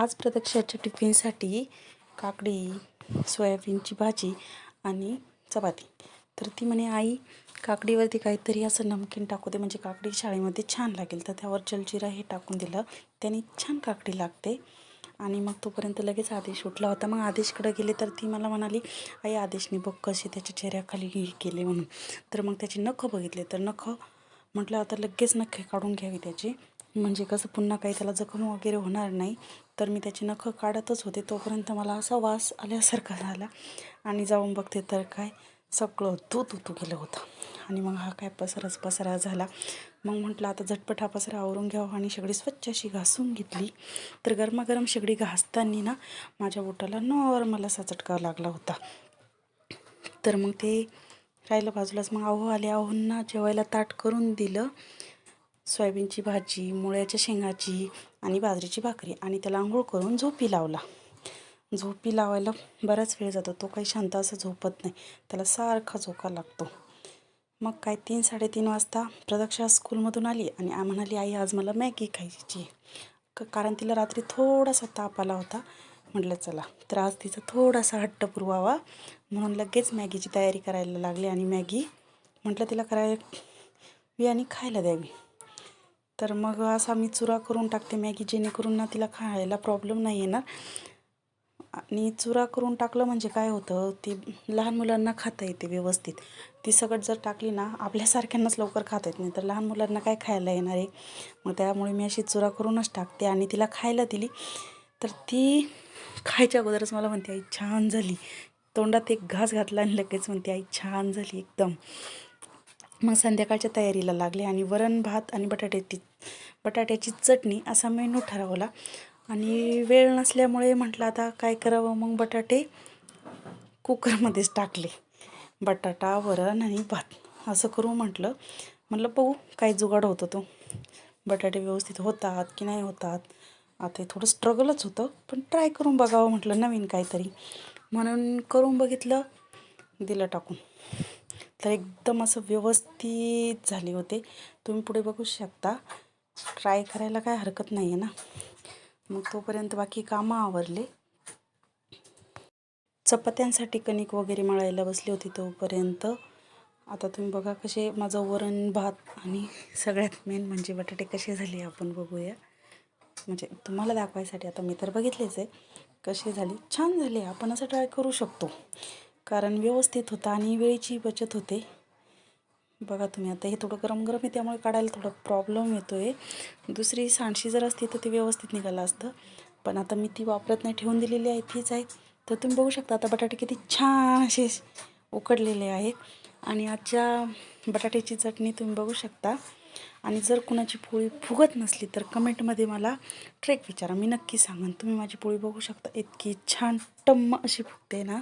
आज प्रतीक्षाच्या टिफिनसाठी काकडी, सोयाबीनची भाजी आणि चपाती. तर ती म्हणे, आई काकडीवरती काहीतरी असं नमकीन टाकू दे, म्हणजे काकडी शाळेमध्ये छान लागेल. तर त्यावर जलजिरा हे टाकून दिलं, त्याने छान काकडी लागते. आणि मग तोपर्यंत लगेच आदेश उठला होता. मग आदेशकडे गेले तर ती मला म्हणाली, आई आदेशने बघ कसे त्याच्या चेहऱ्याखाली हे केले म्हणून. तर मग त्याची नखं बघितले, तर नखं म्हटलं आता लगेच नखे काढून घ्यावी त्याची, म्हणजे कसं पुन्हा काही त्याला जखम वगैरे होणार नाही. तर मी त्याची नखं काढतच होते, तोपर्यंत मला असा वास आल्यासारखा झाला आणि जाऊन बघते तर काय सगळं तू गेलं होतं. आणि मग हा काय पसारा झाला. मग म्हटलं आता झटपट हा पसारा आवरून घ्यावा आणि शेगडी स्वच्छ अशी घासून घेतली. तर गरमागरम शेगडी घासताना ना माझ्या बोटाला नॉर्मल असा चटका लागला होता. तर मग ते राहिलं बाजूलाच. मग आहो आले, आहोंना जेवायला ताट करून दिलं. सोयाबीनची भाजी, मुळ्याच्या शेंगाची आणि बाजरीची भाकरी, आणि त्याला आंघोळ करून झोपी लावला. झोपी लावायला बराच वेळ जातो, तो काही शांत असं झोपत नाही, त्याला सारखा झोका लागतो. मग काय 3-3:30 वाजता प्रतीक्षा स्कूलमधून आली आणि म्हणाली, आई आज मला मॅगी खायची. कारण तिला रात्री थोडासा ताप आला होता. म्हटलं चला, तर आज तिचा थोडासा हट्ट पुरवावा म्हणून लगेच मॅगीची तयारी करायला लागली. आणि मॅगी म्हटलं तिला करावी आणि खायला द्यावी. तर मग असा मी चुरा करून टाकते मॅगी, जेणेकरून ना तिला खायला प्रॉब्लेम नाही येणार. आणि चुरा करून टाकलं म्हणजे काय होतं, ती लहान मुलांना खाता येते व्यवस्थित. ती सगळं जर टाकली ना, आपल्यासारख्यांनाच लवकर खाता येत नाही, तर लहान मुलांना काय खायला येणार आहे. मग त्यामुळे मी अशी चुरा करूनच टाकते. आणि तिला खायला दिली तर ती खायच्या अगोदरच मला म्हणते, आई छान झाली. तोंडात एक घास घातला आणि लगेच म्हणते, आई छान झाली एकदम. मग संध्याकाळच्या तयारीला लागले आणि वरण भात आणि बटाट्याची चटणी असा मेनू ठरवला. आणि वेळ नसल्यामुळे म्हटलं आता काय करावं, मग बटाटे कुकरमध्येच टाकले. बटाटा, वरण आणि भात असं करू म्हटलं बघू काय जुगाड होतं तो. बटाटे व्यवस्थित होतात की नाही होतात. आता थोडं स्ट्रगलच होतं, पण ट्राय करून बघावं म्हटलं, नवीन काहीतरी म्हणून करून बघितलं, दिलं टाकून. तर एकदम असं व्यवस्थित झाले होते. तुम्ही पुढे बघू शकता. ट्राय करायला काय हरकत नाही आहे ना. मग तोपर्यंत बाकी कामं आवरले. चपात्यांसाठी कणिक वगैरे मळायला बसली होती तोपर्यंत. आता तुम्ही बघा कसे माझं वरण भात आणि सगळ्यात मेन म्हणजे बटाटे कसे झाले आपण बघूया. म्हणजे तुम्हाला दाखवायसाठी, आता मी तर बघितलेच आहे कसे झाले. छान झाले. आपण असं ट्राय करू शकतो, कारण व्यवस्थित होतं आणि वेळेची बचत होते. बघा तुम्ही, आता हे थोडं गरम आहे त्यामुळे काढायला थोडा प्रॉब्लेम येतो आहे. दुसरी सांडशी जर असती तर ते व्यवस्थित निघालं असतं, पण आता मी ती वापरत नाही, ठेवून दिलेली आहे, तीच आहे. तर तुम्ही बघू शकता आता बटाटे किती छान असे उकडलेले आहेत. आणि आजच्या बटाट्याची चटणी तुम्ही बघू शकता. आणि जर कुणाची पोळी फुगत नसली तर कमेंटमध्ये मला ट्रेक विचारा, मी नक्की सांगेन. तुम्ही माझी पोळी बघू शकता, इतकी छान टम्म अशी फुगते ना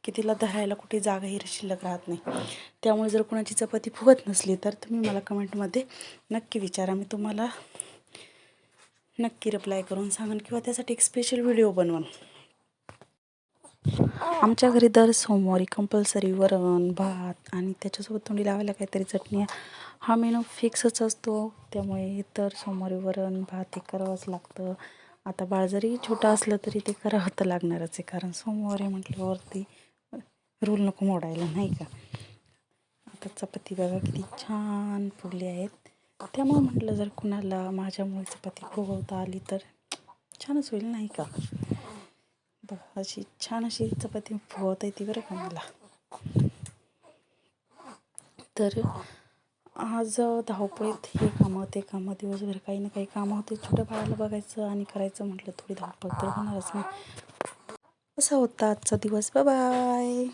की तिला धरायला कुठे जागाही शिल्लक राहत नाही. त्यामुळे जर कुणाची चपाती फुगत नसली तर तुम्ही मला कमेंटमध्ये नक्की विचारा, मी तुम्हाला नक्की रिप्लाय करून सांगेन किंवा त्यासाठी एक स्पेशल व्हिडिओ बनवेन. आमच्या घरी दर सोमवारी कंपल्सरी वरण भात आणि त्याच्यासोबत तोंडी लावायला काहीतरी चटणी, हा मेनू फिक्सच असतो. त्यामुळे दर सोमवारी वरण भात हे करावंच लागतं. आता बाळ जरी छोटं असलं तरी ते करावं तर लागणारच आहे, कारण सोमवारी म्हटल्यावरती रूल नको मोडायला, नाही का. आता चपाती बघा किती छान फुगली आहेत. त्यामुळे म्हटलं जर कुणाला माझ्यामुळे चपाती फुगवता आली तर छानच होईल, नाही का. बघा अशी छान अशी चपाती फुगवता येते बरं का मला. तर आज धावपळीत हे कामं ते कामं, दिवसभर काही ना काही कामं होते. छोट्या बाळाला बघायचं आणि करायचं म्हटलं थोडी धावपळ तर होणारच ना. असा होता आजचा दिवस. बाय.